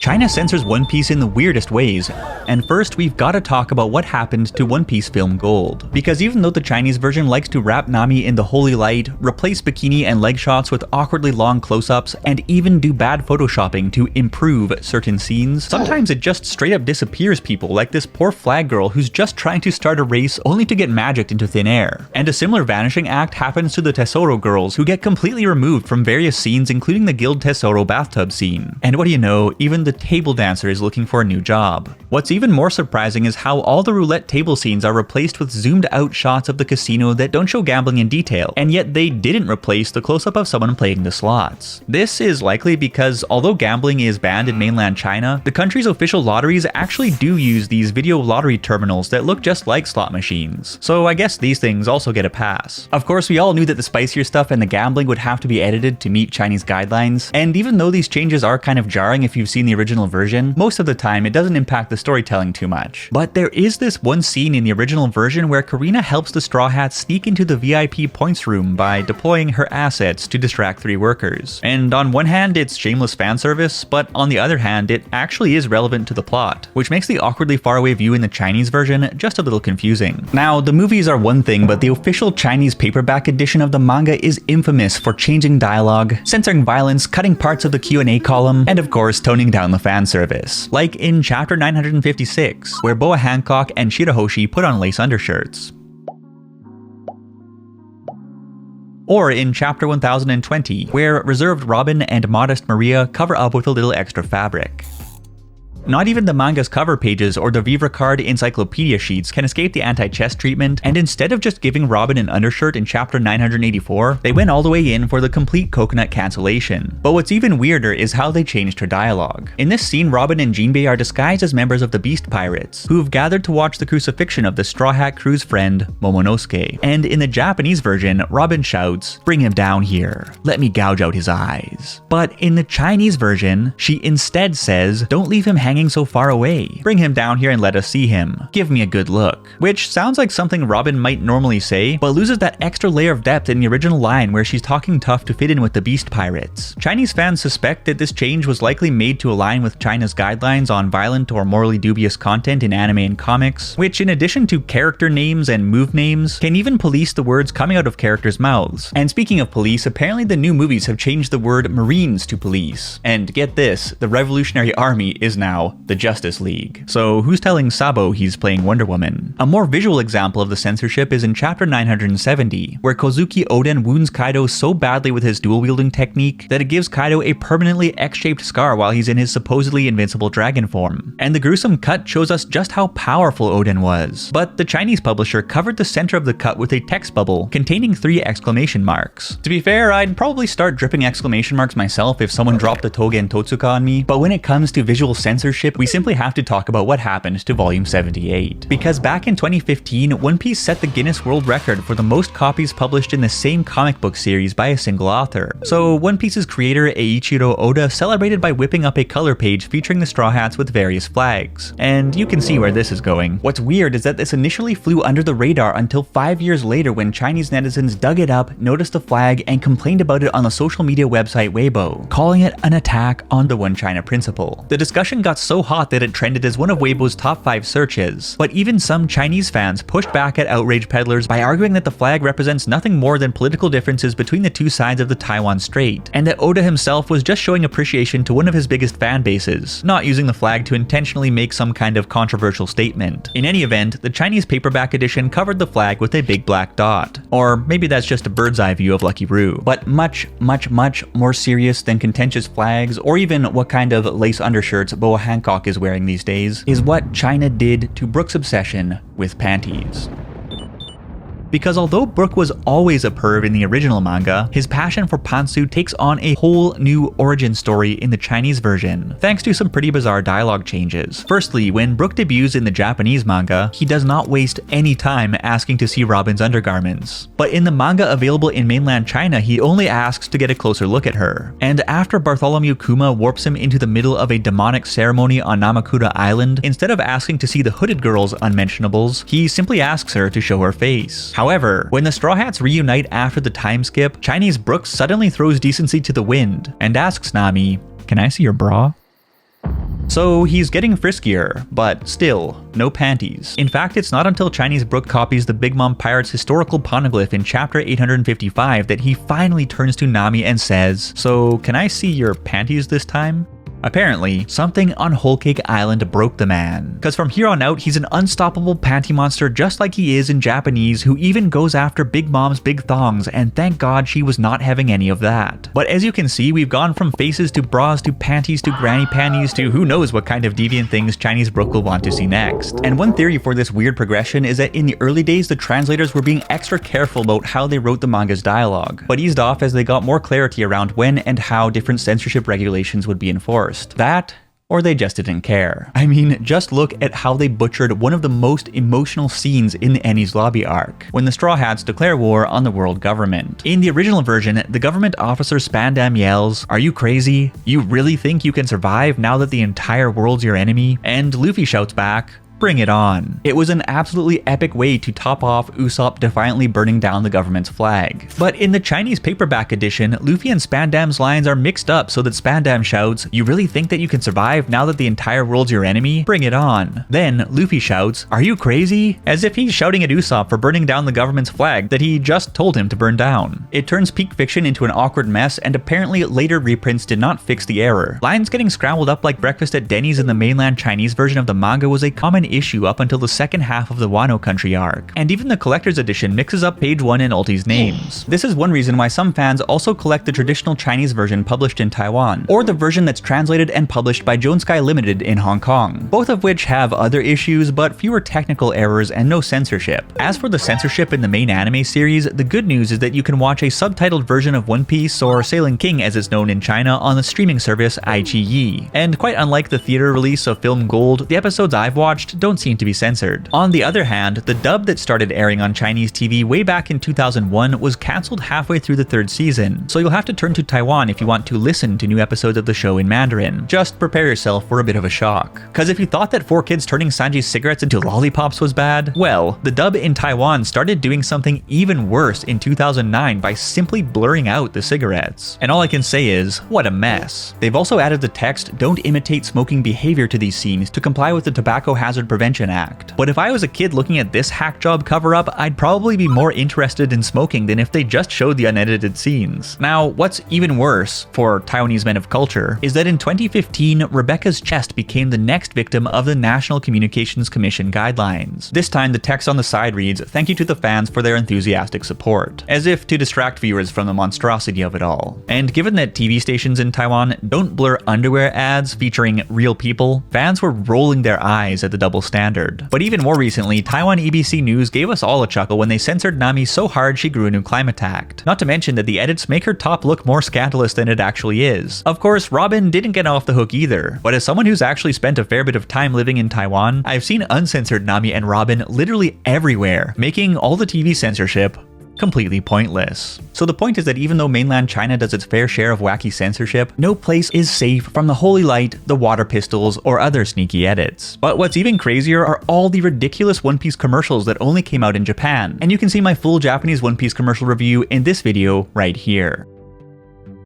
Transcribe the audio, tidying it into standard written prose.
China censors One Piece in the weirdest ways, and first we've got to talk about what happened to One Piece film Gold. Because even though the Chinese version likes to wrap Nami in the holy light, replace bikini and leg shots with awkwardly long close-ups, and even do bad photoshopping to improve certain scenes, sometimes it just straight up disappears people, like this poor flag girl who's just trying to start a race only to get magicked into thin air. And a similar vanishing act happens to the Tesoro girls, who get completely removed from various scenes including the Guild Tesoro bathtub scene. And what do you know, even the table dancer is looking for a new job. What's even more surprising is how all the roulette table scenes are replaced with zoomed out shots of the casino that don't show gambling in detail, and yet they didn't replace the close-up of someone playing the slots. This is likely because although gambling is banned in mainland China, the country's official lotteries actually do use these video lottery terminals that look just like slot machines. So I guess these things also get a pass. Of course, we all knew that the spicier stuff and the gambling would have to be edited to meet Chinese guidelines, and even though these changes are kind of jarring if you've seen the original version, most of the time it doesn't impact the storytelling too much. But there is this one scene in the original version where Karina helps the Straw Hats sneak into the VIP points room by deploying her assets to distract three workers. And on one hand it's shameless fan service, but on the other hand it actually is relevant to the plot, which makes the awkwardly faraway view in the Chinese version just a little confusing. Now, the movies are one thing, but the official Chinese paperback edition of the manga is infamous for changing dialogue, censoring violence, cutting parts of the Q&A column, and of course toning down the fan service, like in chapter 956, where Boa Hancock and Shirahoshi put on lace undershirts. Or in chapter 1020, where reserved Robin and modest Maria cover up with a little extra fabric. Not even the manga's cover pages or the Vivre card encyclopedia sheets can escape the anti-chest treatment, and instead of just giving Robin an undershirt in chapter 984, they went all the way in for the complete coconut cancellation. But what's even weirder is how they changed her dialogue. In this scene, Robin and Jinbei are disguised as members of the Beast Pirates, who have gathered to watch the crucifixion of the Straw Hat crew's friend, Momonosuke. And in the Japanese version, Robin shouts, "Bring him down here. Let me gouge out his eyes." But in the Chinese version, she instead says, "Don't leave him hanging so far away. Bring him down here and let us see him. Give me a good look." Which sounds like something Robin might normally say, but loses that extra layer of depth in the original line where she's talking tough to fit in with the Beast Pirates. Chinese fans suspect that this change was likely made to align with China's guidelines on violent or morally dubious content in anime and comics, which in addition to character names and move names, can even police the words coming out of characters' mouths. And speaking of police, apparently the new movies have changed the word Marines to police. And get this, the Revolutionary Army is now the Justice League. So who's telling Sabo he's playing Wonder Woman? A more visual example of the censorship is in chapter 970, where Kozuki Oden wounds Kaido so badly with his dual-wielding technique that it gives Kaido a permanently X-shaped scar while he's in his supposedly invincible dragon form. And the gruesome cut shows us just how powerful Oden was. But the Chinese publisher covered the center of the cut with a text bubble containing 3 exclamation marks. To be fair, I'd probably start dripping exclamation marks myself if someone dropped the Togen Totsuka on me, but when it comes to visual censorship, we simply have to talk about what happened to volume 78. Because back in 2015, One Piece set the Guinness World Record for the most copies published in the same comic book series by a single author. So One Piece's creator Eiichiro Oda celebrated by whipping up a color page featuring the Straw Hats with various flags. And you can see where this is going. What's weird is that this initially flew under the radar until 5 years later when Chinese netizens dug it up, noticed the flag, and complained about it on the social media website Weibo, calling it an attack on the One China principle. The discussion got so hot that it trended as one of Weibo's top 5 searches, but even some Chinese fans pushed back at outrage peddlers by arguing that the flag represents nothing more than political differences between the two sides of the Taiwan Strait, and that Oda himself was just showing appreciation to one of his biggest fan bases, not using the flag to intentionally make some kind of controversial statement. In any event, the Chinese paperback edition covered the flag with a big black dot. Or maybe that's just a bird's eye view of Lucky Roo. But much more serious than contentious flags, or even what kind of lace undershirts Boa Hancock is wearing these days, is what China did to Brook's obsession with panties. Because although Brook was always a perv in the original manga, his passion for pantsu takes on a whole new origin story in the Chinese version, thanks to some pretty bizarre dialogue changes. Firstly, when Brook debuts in the Japanese manga, he does not waste any time asking to see Robin's undergarments. But in the manga available in mainland China, he only asks to get a closer look at her. And after Bartholomew Kuma warps him into the middle of a demonic ceremony on Namakura Island, instead of asking to see the hooded girl's unmentionables, he simply asks her to show her face. However, when the Straw Hats reunite after the time skip, Chinese Brooks suddenly throws decency to the wind and asks Nami, "Can I see your bra?" So he's getting friskier, but still, no panties. In fact, it's not until Chinese Brook copies the Big Mom Pirate's historical poneglyph in chapter 855 that he finally turns to Nami and says, "So can I see your panties this time?" Apparently, something on Whole Cake Island broke the man, because from here on out he's an unstoppable panty monster just like he is in Japanese, who even goes after Big Mom's big thongs, and thank God she was not having any of that. But as you can see, we've gone from faces to bras to panties to granny panties to who knows what kind of deviant things Chinese Brook will want to see next. And one theory for this weird progression is that in the early days the translators were being extra careful about how they wrote the manga's dialogue, but eased off as they got more clarity around when and how different censorship regulations would be enforced. That, or they just didn't care. I mean, just look at how they butchered one of the most emotional scenes in the Enies Lobby arc, when the Straw Hats declare war on the world government. In the original version, the government officer Spandam yells, "Are you crazy? You really think you can survive now that the entire world's your enemy?" And Luffy shouts back, "Bring it on." It was an absolutely epic way to top off Usopp defiantly burning down the government's flag. But in the Chinese paperback edition, Luffy and Spandam's lines are mixed up so that Spandam shouts, "You really think that you can survive now that the entire world's your enemy? Bring it on." Then Luffy shouts, "Are you crazy?" as if he's shouting at Usopp for burning down the government's flag that he just told him to burn down. It turns peak fiction into an awkward mess, and apparently later reprints did not fix the error. Lines getting scrambled up like breakfast at Denny's in the mainland Chinese version of the manga was a common issue up until the second half of the Wano Country arc, and even the collector's edition mixes up page 1 and Ulti's names. This is one reason why some fans also collect the traditional Chinese version published in Taiwan, or the version that's translated and published by Joan Sky Limited in Hong Kong, both of which have other issues but fewer technical errors and no censorship. As for the censorship in the main anime series, the good news is that you can watch a subtitled version of One Piece, or Sailing King as it's known in China, on the streaming service iQIYI. And quite unlike the theater release of Film Gold, the episodes I've watched don't seem to be censored. On the other hand, the dub that started airing on Chinese TV way back in 2001 was cancelled halfway through the 3rd season, so you'll have to turn to Taiwan if you want to listen to new episodes of the show in Mandarin. Just prepare yourself for a bit of a shock. Cause if you thought that 4 kids turning Sanji's cigarettes into lollipops was bad, well, the dub in Taiwan started doing something even worse in 2009 by simply blurring out the cigarettes. And all I can say is, what a mess. They've also added the text, "Don't imitate smoking behavior" to these scenes to comply with the Tobacco Hazard Prevention Act. But if I was a kid looking at this hack job cover-up, I'd probably be more interested in smoking than if they just showed the unedited scenes. Now, what's even worse, for Taiwanese men of culture, is that in 2015, Rebecca's chest became the next victim of the National Communications Commission guidelines. This time, the text on the side reads, "Thank you to the fans for their enthusiastic support," as if to distract viewers from the monstrosity of it all. And given that TV stations in Taiwan don't blur underwear ads featuring real people, fans were rolling their eyes at the double standard. But even more recently, Taiwan EBC News gave us all a chuckle when they censored Nami so hard she grew a new climatact. Not to mention that the edits make her top look more scandalous than it actually is. Of course, Robin didn't get off the hook either, but as someone who's actually spent a fair bit of time living in Taiwan, I've seen uncensored Nami and Robin literally everywhere, making all the TV censorship completely pointless. So the point is that even though mainland China does its fair share of wacky censorship, no place is safe from the Holy Light, the water pistols, or other sneaky edits. But what's even crazier are all the ridiculous One Piece commercials that only came out in Japan, and you can see my full Japanese One Piece commercial review in this video right here.